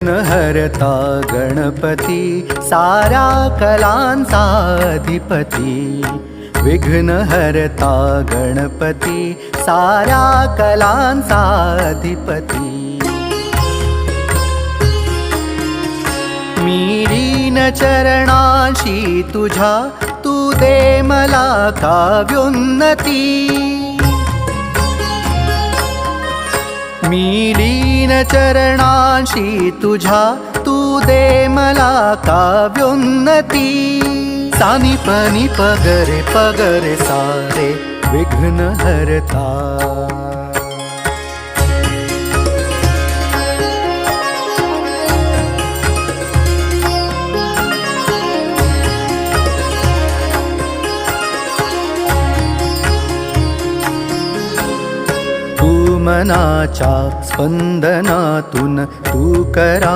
हरता गणपती साऱ्या कलांचा अधिपती। विघ्न हरता गणपती साऱ्या कलांचा अधिपती। मी लीन चरणांशी तुझ्या, तू दे मला काव्योन्नती। मी लीन चरणांशी तुझ्या, तू दे मला काव्योन्नती। सानी पनी पगरे पगरे सारे विघ्न हरता। तू मनाच्या स्पंदनातून तू करा